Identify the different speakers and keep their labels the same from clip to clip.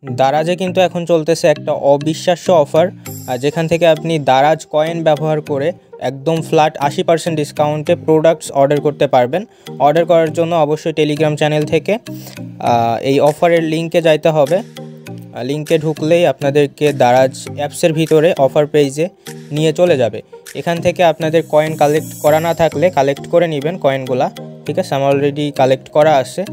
Speaker 1: দারাজে কিন্তু এখন চলতেছে একটা অবিশ্বাস্য অফার, যেখান থেকে আপনি দারাজ কয়েন ব্যবহার করে একদম ফ্ল্যাট 80% ডিসকাউন্টে প্রোডাক্টস অর্ডার করতে পারবেন। অর্ডার করার জন্য অবশ্যই টেলিগ্রাম চ্যানেল থেকে এই অফারের লিঙ্কে যাইতে হবে। লিঙ্কে ঢুকলেই আপনাদেরকে দারাজ অ্যাপসের ভিতরে অফার পেজে নিয়ে চলে যাবে। এখান থেকে আপনাদের কয়েন কালেক্ট করা না থাকলে কালেক্ট করে নেবেন কয়েনগুলা, ঠিক আছে? আমার অলরেডি কালেক্ট করা আছে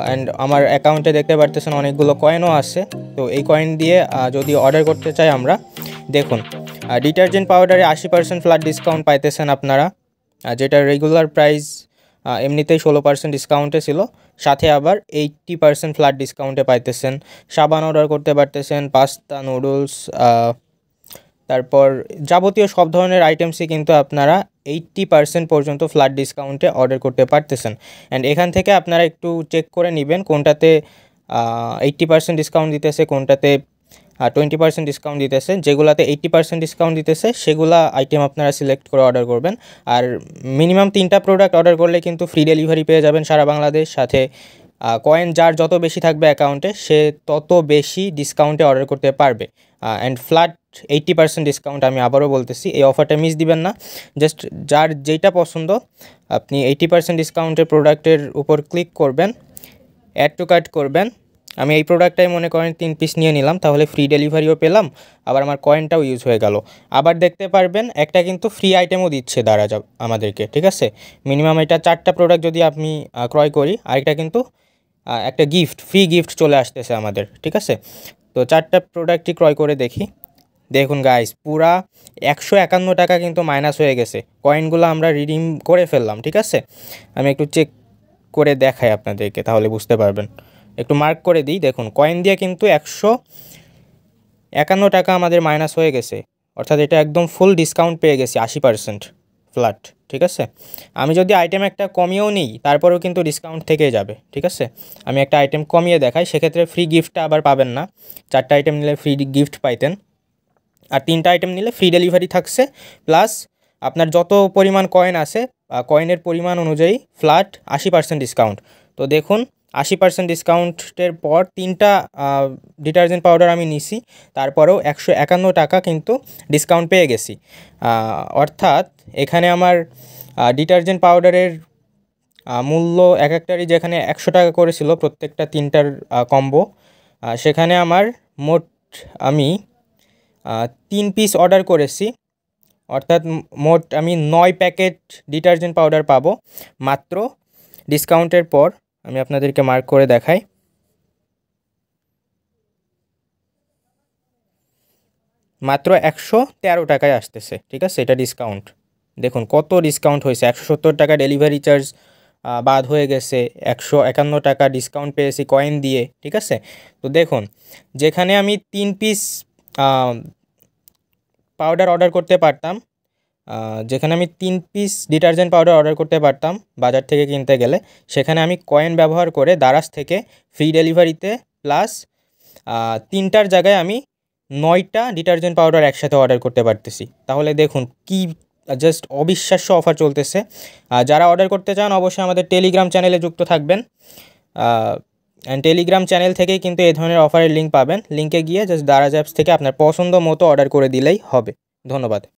Speaker 1: অ্যান্ড আমার অ্যাকাউন্টে দেখতে পারতেছেন অনেকগুলো কয়েনও আছে। তো এই কয়েন দিয়ে যদি অর্ডার করতে চাই আমরা, দেখুন ডিটারজেন্ট পাউডারে 80% ফ্ল্যাট ডিসকাউন্ট পাইতেছেন আপনারা, যেটা রেগুলার প্রাইস এমনিতেই 16% ডিসকাউন্টে ছিল, সাথে আবার 80% ফ্ল্যাট ডিসকাউন্টে পাইতেছেন। সাবান অর্ডার করতে পারতেছেন, পাস্তা, নুডলস, তারপর যাবতীয় সব ধরনের আইটেমসই কিন্তু আপনারা 80% পর্যন্ত ফ্ল্যাট ডিসকাউন্টে অর্ডার করতে পারতেছেন। অ্যান্ড এখান থেকে আপনারা একটু চেক করে নেবেন কোনটাতে 80% ডিসকাউন্ট দিতেছে, কোনটাতে 20% ডিসকাউন্ট দিতেছে। যেগুলাতে 80% ডিসকাউন্ট দিতেছে সেগুলা আইটেম আপনারা সিলেক্ট করে অর্ডার করবেন। আর মিনিমাম 3টা প্রোডাক্ট অর্ডার করলে কিন্তু ফ্রি ডেলিভারি পেয়ে যাবেন সারা বাংলাদেশ। সাথে কয়েন যার যত বেশি থাকবে অ্যাকাউন্টে সে তত বেশি ডিসকাউন্টে অর্ডার করতে পারবে। অ্যান্ড ফ্ল্যাট 80% ডিসকাউন্ট, আমি আবারও বলতেছি, এই অফারটা মিস দিবেন না। জাস্ট যার যেটা পছন্দ আপনি 80% ডিসকাউন্টের প্রোডাক্টের উপর ক্লিক করবেন, অ্যাড টু কার্ট করবেন। আমি এই প্রোডাক্টটাই মনে করেন 3 পিস নিয়ে নিলাম, তাহলে ফ্রি ডেলিভারিও পেলাম, আবার আমার কয়েনটাও ইউজ হয়ে গেল। আবার দেখতে পারবেন একটা কিন্তু ফ্রি আইটেমও দিচ্ছে দারাজ আমাদেরকে, ঠিক আছে? মিনিমাম এটা 4টা প্রোডাক্ট যদি আমি ক্রয় করি, আরেকটা কিন্তু একটা গিফট, ফ্রি গিফট চলে আসতেছে আমাদের, ঠিক আছে? তো 4টা প্রোডাক্টই ক্রয় করে দেখি। দেখুন গাইস, পুরা 151 টাকা কিন্তু মাইনাস হয়ে গেছে। কয়েনগুলো আমরা রিডিম করে ফেললাম, ঠিক আছে? আমি একটু চেক করে দেখাই আপনাদেরকে, তাহলে বুঝতে পারবেন। একটু মার্ক করে দিই, দেখুন কয়েন দিয়ে কিন্তু 151 টাকা আমাদের মাইনাস হয়ে গেছে, অর্থাৎ এটা একদম ফুল ডিসকাউন্ট পেয়ে গেছি 80% ফ্ল্যাট, ঠিক আছে? আমি যদি আইটেম একটা কমিয়েও নিই তারপরেও কিন্তু ডিসকাউন্ট থেকেই যাবে, ঠিক আছে? আমি একটা আইটেম কমিয়ে দেখাই, সেক্ষেত্রে ফ্রি গিফটটা আবার পাবেন না। 4টা আইটেম নিলে ফ্রি গিফট পাইতেন, আর 3টা আইটেম নিলে ফ্রি ডেলিভারি থাকছে, প্লাস আপনার যত পরিমাণ কয়েন আছে কয়েনের পরিমাণ অনুযায়ী ফ্ল্যাট 80% ডিসকাউন্ট। তো দেখুন 80% ডিসকাউন্টের পর 3টা ডিটারজেন্ট পাউডার আমি নিছি, তারপরেও 151 টাকা কিন্তু ডিসকাউন্ট পেয়ে গেছি। অর্থাৎ এখানে আমার ডিটারজেন্ট পাউডারের মূল্য এক একটারই যেখানে 100 টাকা করেছিল প্রত্যেকটা 3টার কম্বো, সেখানে আমার মোট আমি 3 পিস অর্ডার করেছি, অর্থাৎ মোট আমি 9 প্যাকেট ডিটারজেন্ট পাউডার পাবো মাত্র ডিসকাউন্টের পর। আমি আপনাদেরকে মার্ক করে দেখাই, মাত্র 113 টাকায় আসতেছে, ঠিক আছে? এটা ডিসকাউন্ট, দেখুন কত ডিসকাউন্ট হয়েছে। 170 টাকা ডেলিভারি চার্জ বাদ হয়ে গেছে, 151 টাকা ডিসকাউন্ট পেয়েছি কয়েন দিয়ে, ঠিক আছে? তো দেখুন যেখানে আমি 3 পিস পাউডার অর্ডার করতে পারতাম, যেখানে আমি 3 পিস ডিটারজেন্ট পাউডার অর্ডার করতে পারতাম বাজার থেকে কিনতে গেলে, সেখানে আমি কয়েন ব্যবহার করে দারাজ থেকে ফ্রি ডেলিভারিতে প্লাস 3টার জায়গায় আমি 9টা ডিটারজেন্ট পাউডার একসাথে অর্ডার করতে পারতেছি। তাহলে দেখুন কি জাস্ট অবিশ্বাস্য অফার চলতেছে। যারা অর্ডার করতে চান অবশ্যই আমাদের টেলিগ্রাম চ্যানেলে যুক্ত থাকবেন, অ্যান্ড টেলিগ্রাম চ্যানেল থেকেই কিন্তু এই ধরনের অফারের লিঙ্ক পাবেন। লিঙ্কে গিয়ে জাস্ট দারাজ অ্যাপস থেকে আপনার পছন্দ মতো অর্ডার করে দিলেই হবে। ধন্যবাদ।